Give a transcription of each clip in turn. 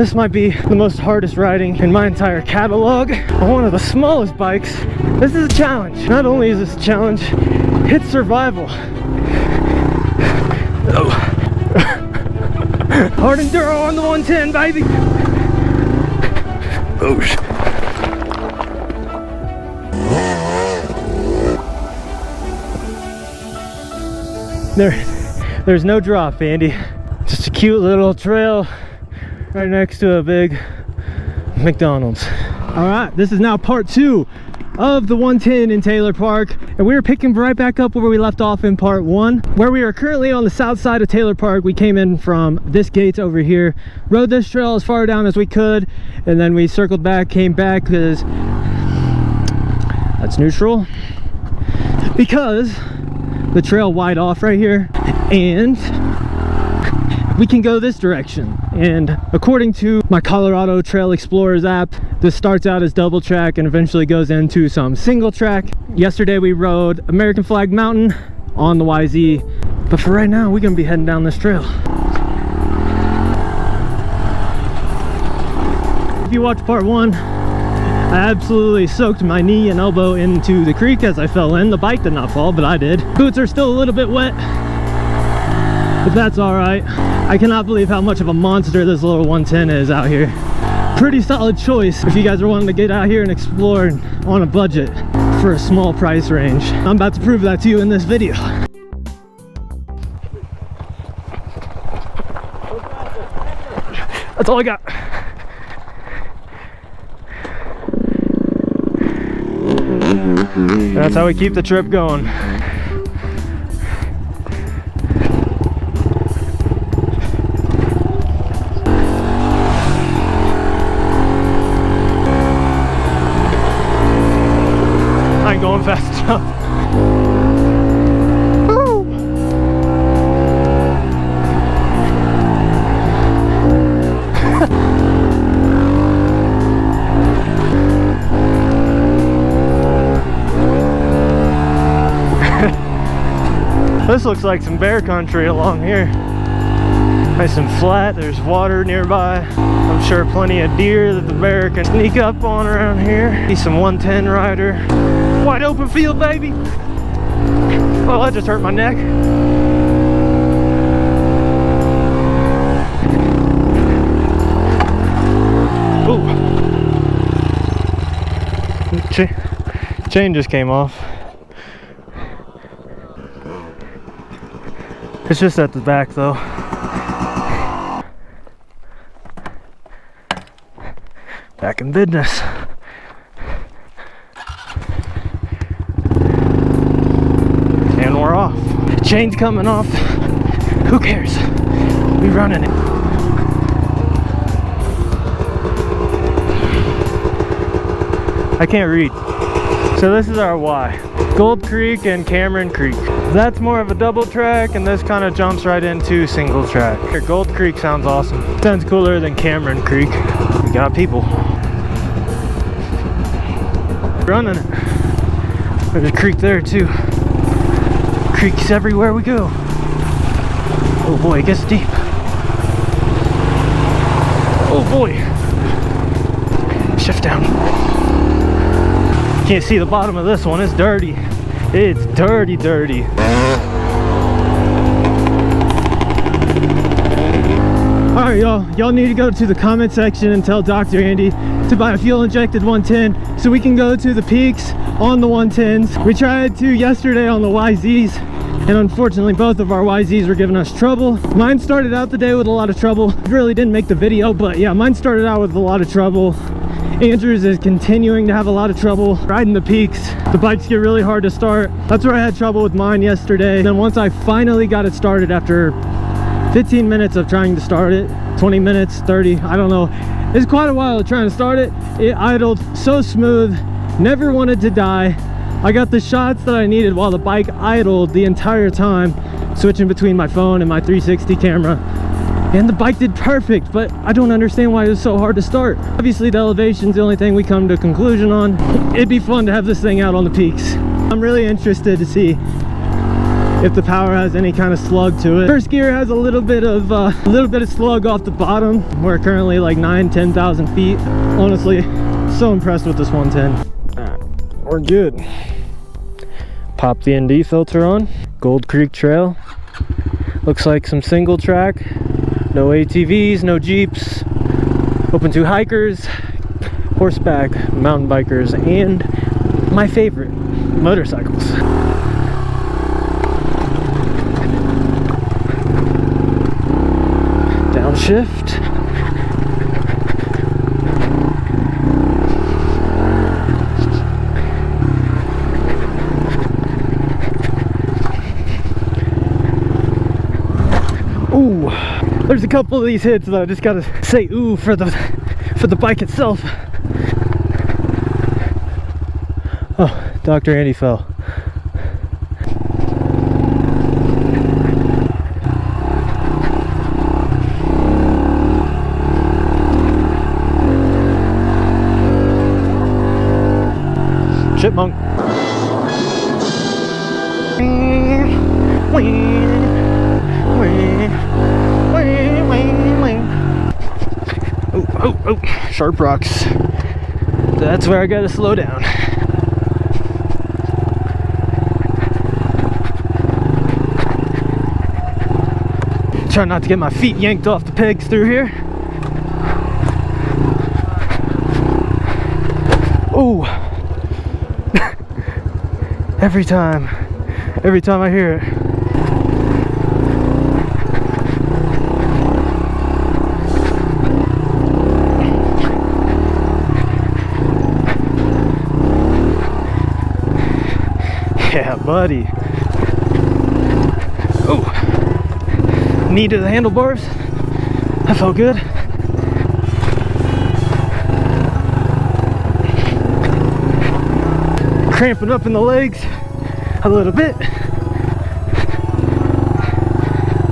This might be the most hardest riding in my entire catalog on one of the smallest bikes. This is a challenge. Not only is this a challenge, it's survival. Oh. Hard enduro on the 110, baby. Oh shit. There's no drop, Andy. Just a cute little trail right next to a big McDonald's. All right, this is now part 2 of the 110 in Taylor Park, and we are picking right back up where we left off in part 1, where we are currently on the south side of Taylor Park. We came in from this gate over here, rode this trail as far down as we could, and then we circled back, came back because that's neutral, because the trail wide off right here, and we can go this direction. And according to my Colorado Trail Explorers app, this starts out as double track and eventually goes into some single track. Yesterday we rode American Flag Mountain on the YZ, but for right now we're gonna be heading down this trail. If you watched part 1, I absolutely soaked my knee and elbow into the creek as I fell in. The bike did not fall, but I did. Boots are still a little bit wet, but that's all right. I cannot believe how much of a monster this little 110 is out here. Pretty solid choice if you guys are wanting to get out here and explore on a budget for a small price range. I'm about to prove that to you in this video. That's all I got. That's how we keep the trip going. I ain't going fast enough. This looks like some bear country along here. Nice and flat, there's water nearby. I'm sure plenty of deer that the bear can sneak up on around here. See some 110 rider. Wide open field, baby. Oh, that just hurt my neck. Ooh. Chain just came off. It's just at the back though. Back in business. And we're off. Chain's coming off. Who cares? We running it. I can't read. So this is our Y. Gold Creek and Cameron Creek. That's more of a double track, and this kind of jumps right into single track. Gold Creek sounds awesome. Sounds cooler than Cameron Creek. We got people running it. There's a creek there too. Creeks everywhere we go. Oh boy, it gets deep. Oh boy. Shift down. Can't see the bottom of this one. It's dirty. It's dirty, dirty. Alright, y'all need to go to the comment section and tell Dr. Andy to buy a fuel injected 110 so we can go to the peaks on the 110s. We tried to yesterday on the YZs, and unfortunately both of our YZs were giving us trouble. Mine started out the day with a lot of trouble. I really didn't make the video, but yeah, mine started out with a lot of trouble. Andrews is continuing to have a lot of trouble riding the peaks. The bikes get really hard to start. That's where I had trouble with mine yesterday. And then once I finally got it started after 15 minutes of trying to start it, 20 minutes, 30, I don't know. It's quite a while of trying to start it. It idled so smooth, never wanted to die. I got the shots that I needed while the bike idled the entire time, switching between my phone and my 360 camera. And the bike did perfect, but I don't understand why it was so hard to start. Obviously the elevation's the only thing we come to a conclusion on. It'd be fun to have this thing out on the peaks. I'm really interested to see if the power has any kind of slug to it. First gear has a little bit of slug off the bottom. We're currently like 10,000 feet. Honestly, so impressed with this 110. All right, we're good. Pop the ND filter on. Gold Creek Trail. Looks like some single track. No ATVs, no Jeeps. Open to hikers, horseback, mountain bikers, and my favorite, motorcycles. Downshift. Ooh, there's a couple of these hits that I just gotta say ooh for the bike itself. Oh, Dr. Andy fell. Chipmunk. Oh, sharp rocks. That's where I gotta slow down. Try not to get my feet yanked off the pegs through here. Oh, every time I hear it. Yeah, buddy. Oh, knee to the handlebars. That felt good. Cramping up in the legs a little bit.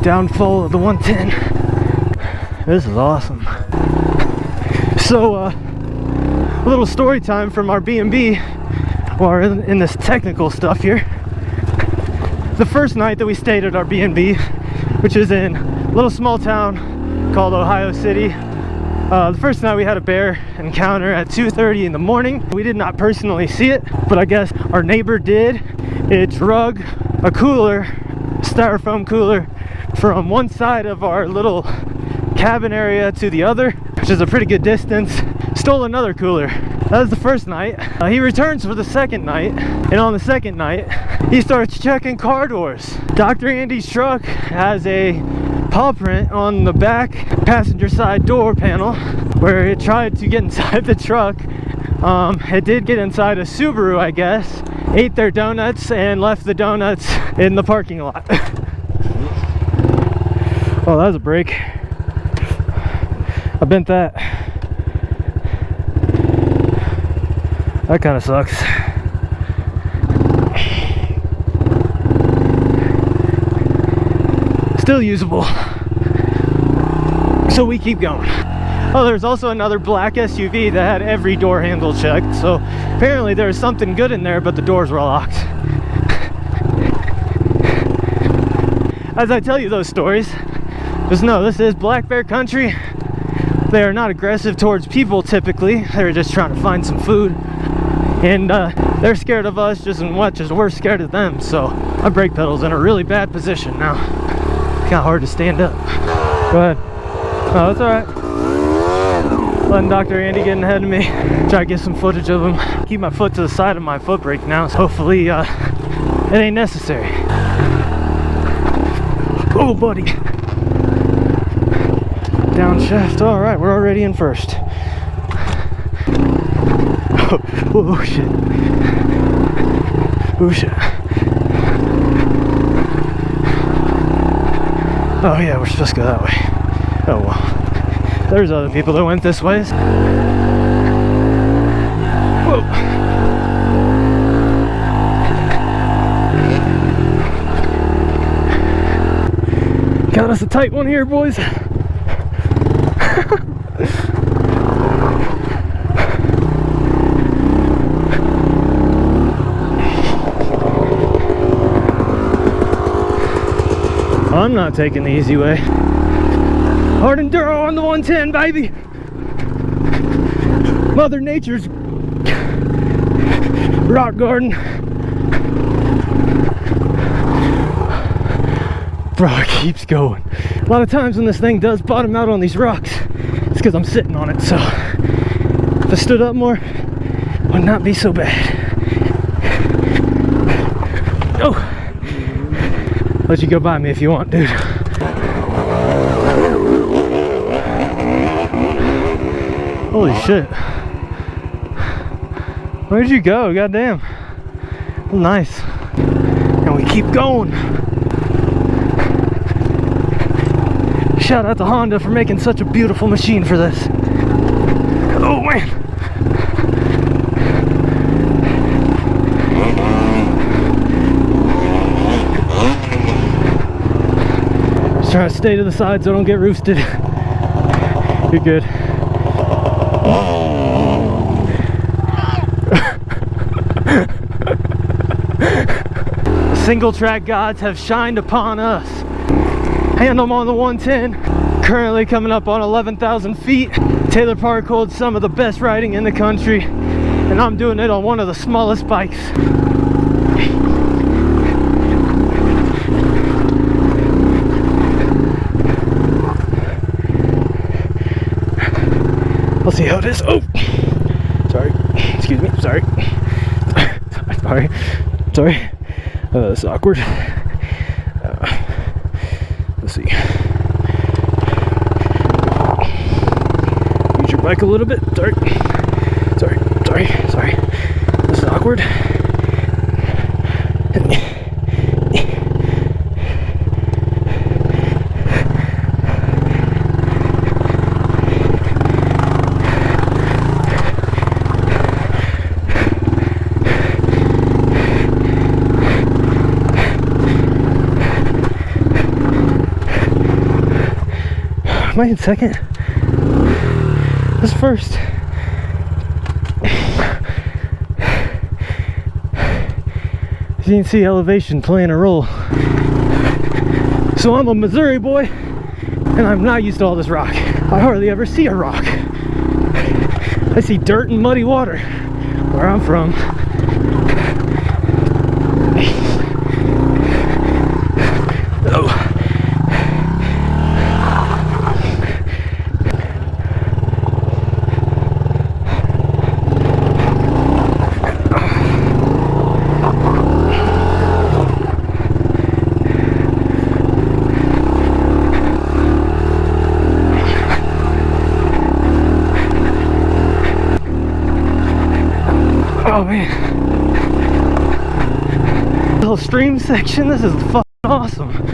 Downfall of the 110. This is awesome. So, a little story time from our B&B. Or in this technical stuff here. The first night that we stayed at our B&B, which is in a little small town called Ohio City, the first night we had a bear encounter at 2:30 in the morning. We did not personally see it, but I guess our neighbor did. It drug a cooler, styrofoam cooler, from one side of our little cabin area to the other, which is a pretty good distance. Stole another cooler. That was the first night. He returns for the second night, and on the second night, he starts checking car doors. Dr. Andy's truck has a paw print on the back passenger side door panel where it tried to get inside the truck. It did get inside a Subaru, I guess, ate their donuts, and left the donuts in the parking lot. Oh, that was a brake. I bent that. That kind of sucks. Still usable. So we keep going. Oh, there's also another black SUV that had every door handle checked. So apparently there was something good in there, but the doors were locked. As I tell you those stories, just know this is black bear country. They are not aggressive towards people typically. They're just trying to find some food. And they're scared of us just as much as we're scared of them. So my brake pedal's in a really bad position now. Kind of hard to stand up. Go ahead. Oh, that's all right. Letting Dr. Andy get ahead of me. Try to get some footage of him. Keep my foot to the side of my foot brake now. So hopefully it ain't necessary. Oh, buddy. Downshift. All right, we're already in first. Oh shit. Oh shit. Oh yeah, we're supposed to go that way. Oh well. There's other people that went this way. Whoa. Got us a tight one here, boys. I'm not taking the easy way. Hard enduro on the 110, baby. Mother Nature's rock garden. Bro, it keeps going. A lot of times when this thing does bottom out on these rocks, it's because I'm sitting on it. So if I stood up more, it would not be so bad. Oh, let you go by me if you want, dude. Holy shit. Where'd you go? Goddamn. Nice. And we keep going. Shout out to Honda for making such a beautiful machine for this. Oh man. Just trying to stay to the side so I don't get roosted. You're good. Single track gods have shined upon us. Handle on the 110, currently coming up on 11,000 feet. Taylor Park holds some of the best riding in the country, and I'm doing it on one of the smallest bikes. I'll see how it is. Oh, sorry. Excuse me. Sorry. Sorry. It's awkward. Let's see. Use your bike a little bit. Sorry. This is awkward. Am I in second? That's first. You can see elevation playing a role. So I'm a Missouri boy, and I'm not used to all this rock. I hardly ever see a rock. I see dirt and muddy water where I'm from. Oh man, the whole stream section, this is fucking awesome.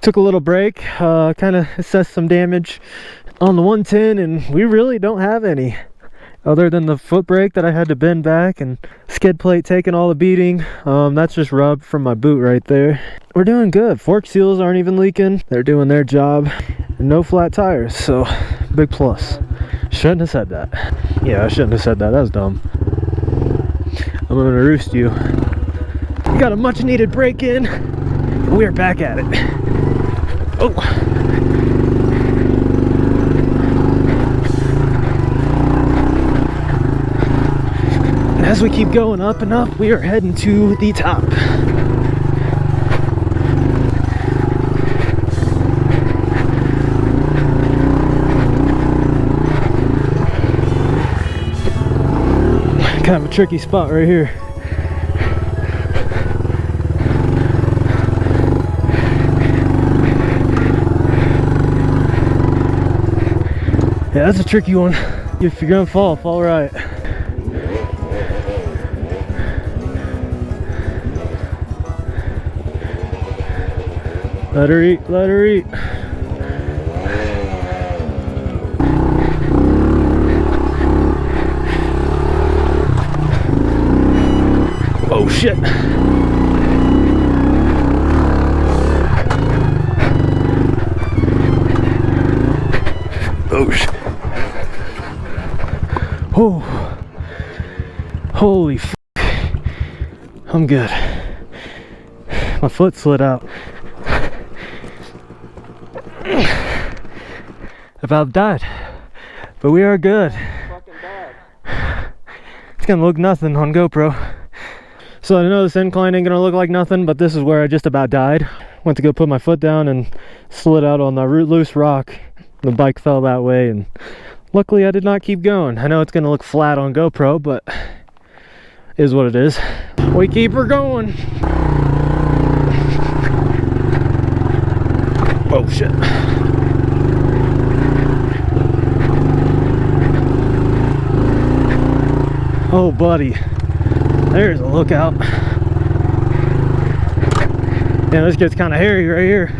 Took a little break, kind of assessed some damage on the 110, and we really don't have any other than the foot brake that I had to bend back and skid plate taking all the beating. That's just rub from my boot right there. We're doing good. Fork seals aren't even leaking. They're doing their job. And no flat tires, so big plus. Shouldn't have said that. Yeah, I shouldn't have said that. That was dumb. I'm gonna roost you. We got a much needed break in. We are back at it. Oh. And as we keep going up and up, we are heading to the top. Kind of a tricky spot right here. Yeah, that's a tricky one. If you're gonna fall right. Let her eat, let her eat. Oh shit. Oh shit. Oh. Holy f. I'm good. My foot slid out. About died. But we are good. It's gonna look nothing on GoPro. So I know this incline ain't gonna look like nothing, but this is where I just about died. Went to go put my foot down and slid out on the loose rock. The bike fell that way, and luckily I did not keep going. I know it's gonna look flat on GoPro, but is what it is. We keep her going. Oh shit. Oh buddy, there's a lookout. Yeah, this gets kind of hairy right here.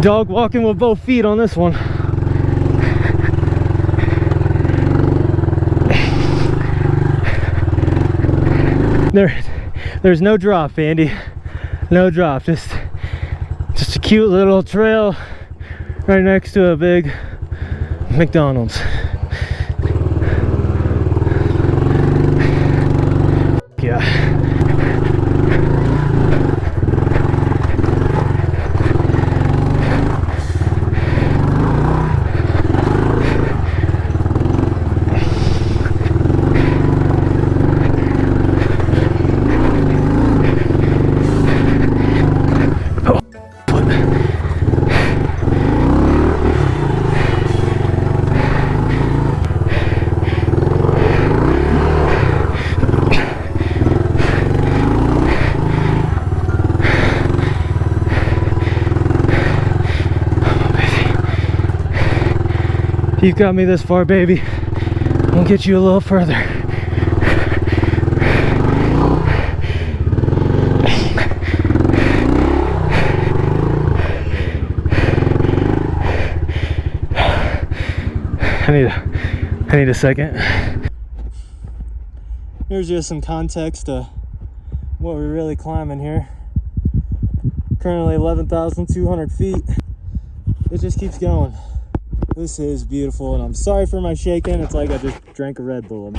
Dog walking with both feet on this one. There's no drop, Andy. No drop. Just a cute little trail right next to a big McDonald's. Yeah. You've got me this far, baby. We'll get you a little further. I need a second. Here's just some context to what we're really climbing here. Currently 11,200 feet. It just keeps going. This is beautiful, and I'm sorry for my shaking. It's like I just drank a Red Bull.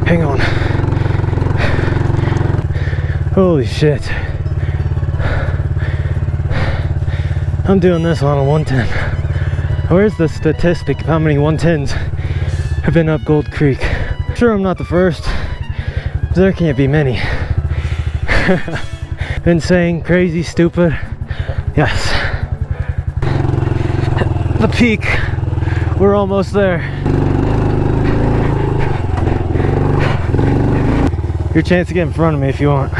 Hang on. Holy shit. I'm doing this on a 110. Where's the statistic of how many 110s have been up Gold Creek? Sure, I'm not the first, but there can't be many. Insane, crazy, stupid. Yes. The peak. We're almost there. Your chance to get in front of me if you want.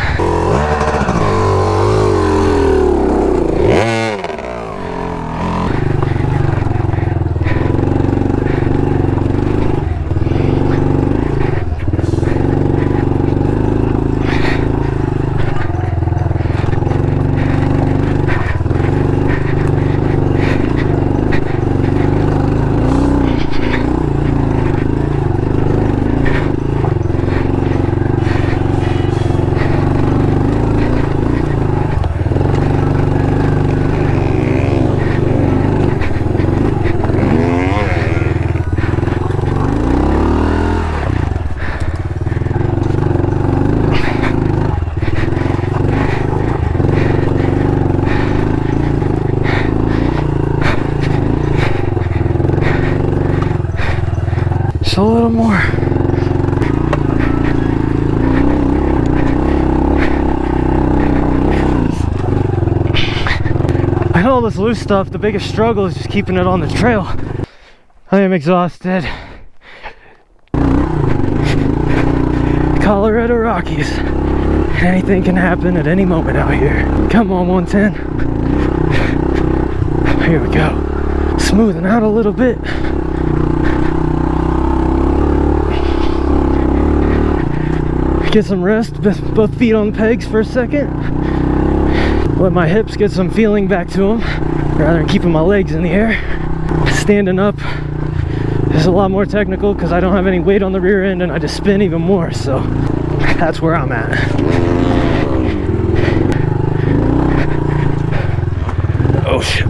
A little more. I know all this loose stuff, the biggest struggle is just keeping it on the trail. I am exhausted. Colorado Rockies. Anything can happen at any moment out here. Come on, 110. Here we go. Smoothing out a little bit. Get some rest, both feet on the pegs for a second. Let my hips get some feeling back to them, rather than keeping my legs in the air. Standing up is a lot more technical because I don't have any weight on the rear end and I just spin even more, so that's where I'm at. Oh shit.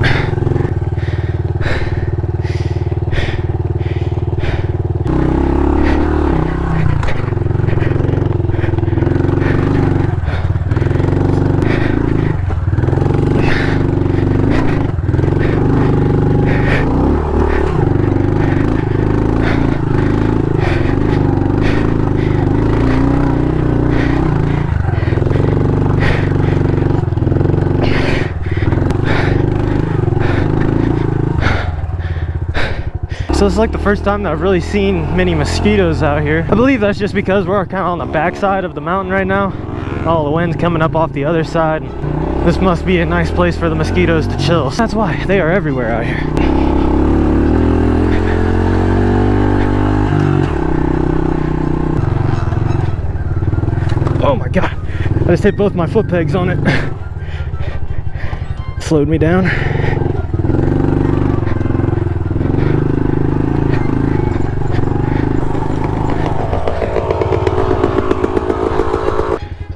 So it's like the first time that I've really seen many mosquitoes out here. I believe that's just because we're kind of on the backside of the mountain right now. All the wind's coming up off the other side. This must be a nice place for the mosquitoes to chill. That's why they are everywhere out here. Oh my god, I just hit both my foot pegs on it. Slowed me down.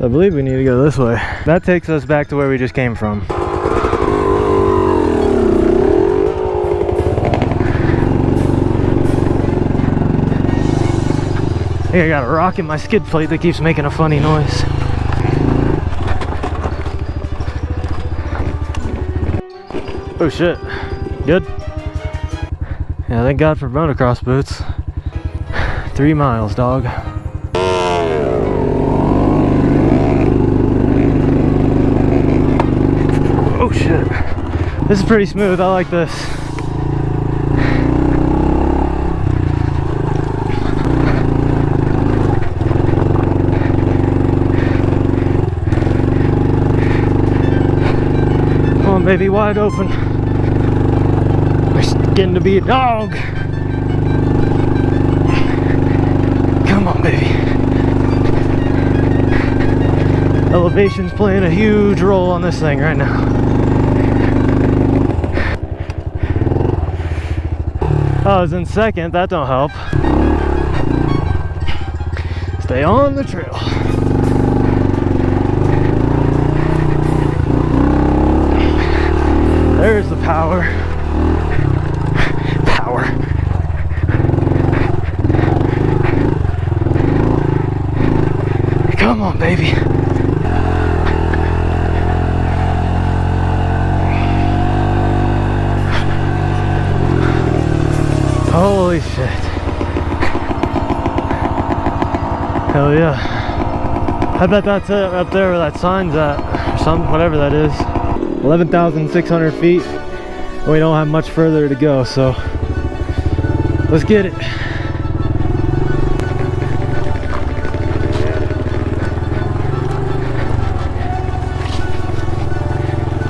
I believe we need to go this way. That takes us back to where we just came from. I think I got a rock in my skid plate that keeps making a funny noise. Oh shit. Good? Yeah, thank God for motocross boots. 3 miles, dog. Oh shit. This is pretty smooth. I like this. Come on, baby, wide open. We're getting to be a dog. Come on, baby. Elevation's playing a huge role on this thing right now. I was in second, that don't help. Stay on the trail. There's the power. Power. Come on, baby. Holy shit. Hell yeah. I bet that's it up there where that sign's at, or something, whatever that is. 11,600 feet. We don't have much further to go, so let's get it.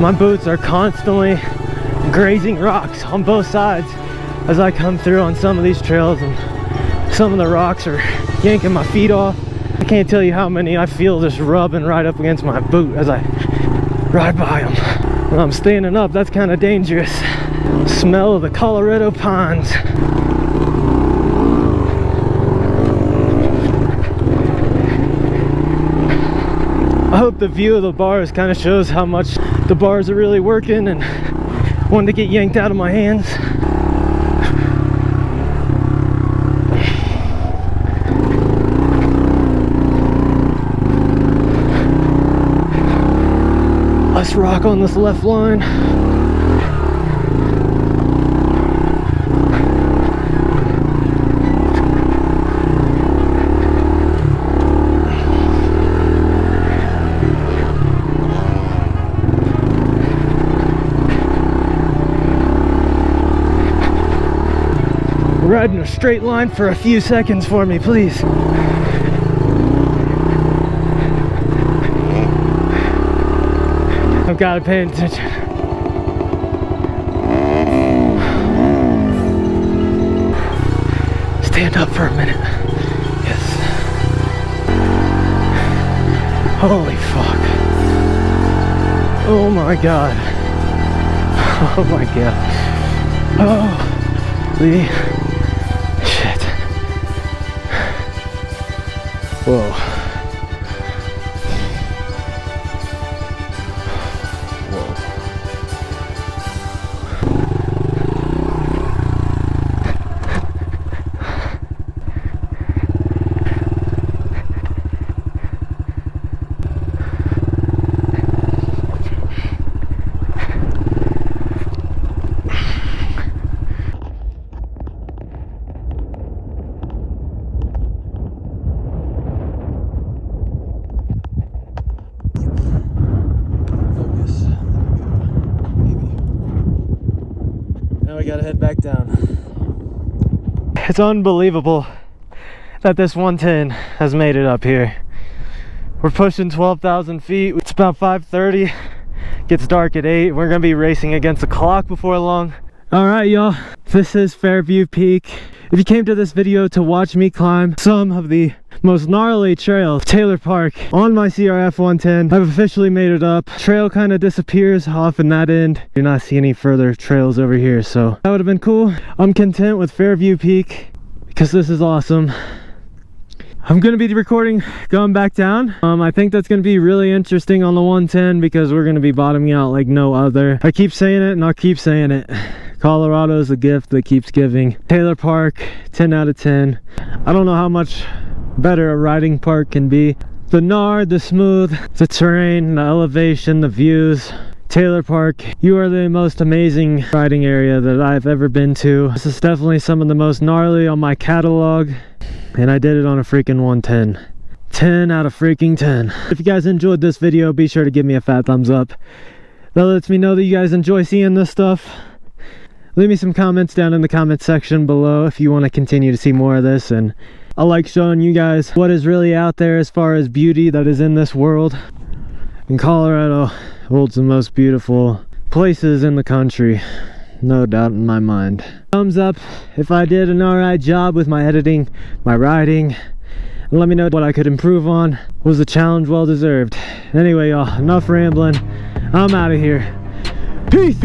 My boots are constantly grazing rocks on both sides as I come through on some of these trails, and some of the rocks are yanking my feet off. I can't tell you how many I feel just rubbing right up against my boot as I ride by them. When I'm standing up, that's kind of dangerous. Smell of the Colorado pines. I hope the view of the bars kind of shows how much the bars are really working and wanting to get yanked out of my hands. Let's rock on this left line. Ride in a straight line for a few seconds for me, please. I've got to pay attention. Stand up for a minute. Yes. Holy fuck. Oh my god. Oh my god. Holy shit. Whoa. Now we gotta head back down. It's unbelievable that this 110 has made it up here. We're pushing 12,000 feet. It's about 5:30. Gets dark at 8. We're gonna be racing against the clock before long. All right, y'all. This is Fairview Peak. If you came to this video to watch me climb some of the most gnarly trails, Taylor Park, on my CRF 110, I've officially made it up. Trail kind of disappears off in that end. You're not seeing any further trails over here, so that would have been cool. I'm content with Fairview Peak because this is awesome. I'm gonna be recording going back down. I think that's gonna be really interesting on the 110 because we're gonna be bottoming out like no other. I keep saying it and I'll keep saying it. Colorado is a gift that keeps giving. Taylor Park, 10 out of 10. I don't know how much better a riding park can be. The gnarly, the smooth, the terrain, the elevation, the views. Taylor Park, you are the most amazing riding area that I've ever been to. This is definitely some of the most gnarly on my catalog. And I did it on a freaking 110. 10 out of freaking 10. If you guys enjoyed this video, be sure to give me a fat thumbs up. That lets me know that you guys enjoy seeing this stuff. Leave me some comments down in the comment section below if you want to continue to see more of this. And I like showing you guys what is really out there as far as beauty that is in this world. And Colorado holds the most beautiful places in the country. No doubt in my mind. Thumbs up if I did an alright job with my editing, my riding, and let me know what I could improve on. Was the challenge well deserved? Anyway, y'all, enough rambling. I'm out of here. Peace!